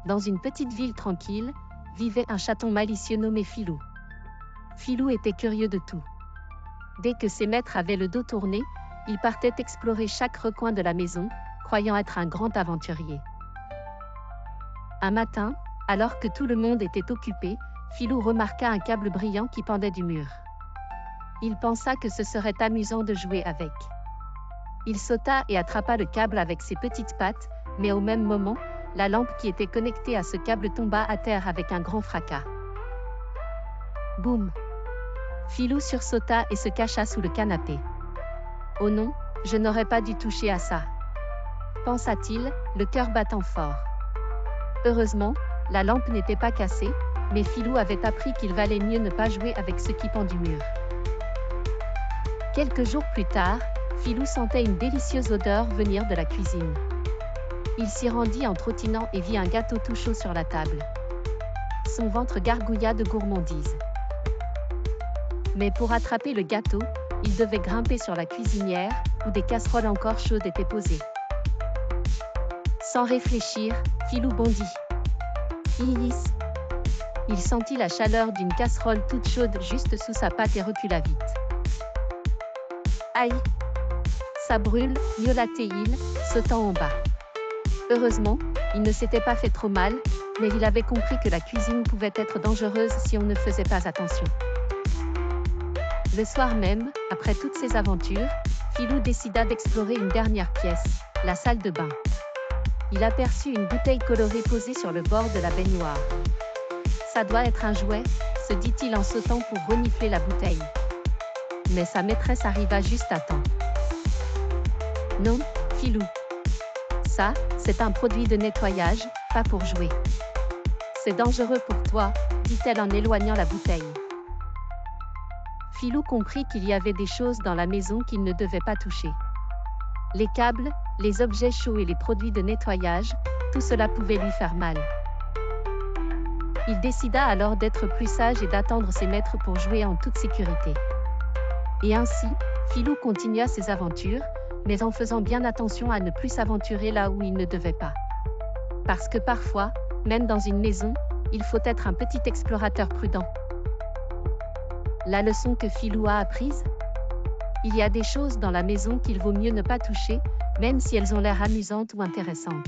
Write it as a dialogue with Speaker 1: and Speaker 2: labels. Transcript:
Speaker 1: Dans une petite ville tranquille, vivait un chaton malicieux nommé Filou. Filou était curieux de tout. Dès que ses maîtres avaient le dos tourné, il partait explorer chaque recoin de la maison, croyant être un grand aventurier. Un matin, alors que tout le monde était occupé, Filou remarqua un câble brillant qui pendait du mur. Il pensa que ce serait amusant de jouer avec. Il sauta et attrapa le câble avec ses petites pattes, mais au même moment, la lampe qui était connectée à ce câble tomba à terre avec un grand fracas. Boum! Filou sursauta et se cacha sous le canapé. « Oh non, je n'aurais pas dû toucher à ça !» pensa-t-il, le cœur battant fort. Heureusement, la lampe n'était pas cassée, mais Filou avait appris qu'il valait mieux ne pas jouer avec ce qui pend du mur. Quelques jours plus tard, Filou sentait une délicieuse odeur venir de la cuisine. Il s'y rendit en trottinant et vit un gâteau tout chaud sur la table. Son ventre gargouilla de gourmandise. Mais pour attraper le gâteau, il devait grimper sur la cuisinière, où des casseroles encore chaudes étaient posées. Sans réfléchir, Filou bondit. Iis! Il sentit la chaleur d'une casserole toute chaude juste sous sa patte et recula vite. Aïe! Ça brûle, miaula-t-il, sautant en bas. Heureusement, il ne s'était pas fait trop mal, mais il avait compris que la cuisine pouvait être dangereuse si on ne faisait pas attention. Le soir même, après toutes ces aventures, Filou décida d'explorer une dernière pièce, la salle de bain. Il aperçut une bouteille colorée posée sur le bord de la baignoire. Ça doit être un jouet, se dit-il en sautant pour renifler la bouteille. Mais sa maîtresse arriva juste à temps. Non, Filou. Ça, c'est un produit de nettoyage, pas pour jouer. C'est dangereux pour toi, dit-elle en éloignant la bouteille. Filou comprit qu'il y avait des choses dans la maison qu'il ne devait pas toucher. Les câbles, les objets chauds et les produits de nettoyage, tout cela pouvait lui faire mal. Il décida alors d'être plus sage et d'attendre ses maîtres pour jouer en toute sécurité. Et ainsi, Filou continua ses aventures, mais en faisant bien attention à ne plus s'aventurer là où il ne devait pas. Parce que parfois, même dans une maison, il faut être un petit explorateur prudent. La leçon que Filou a apprise ? Il y a des choses dans la maison qu'il vaut mieux ne pas toucher, même si elles ont l'air amusantes ou intéressantes.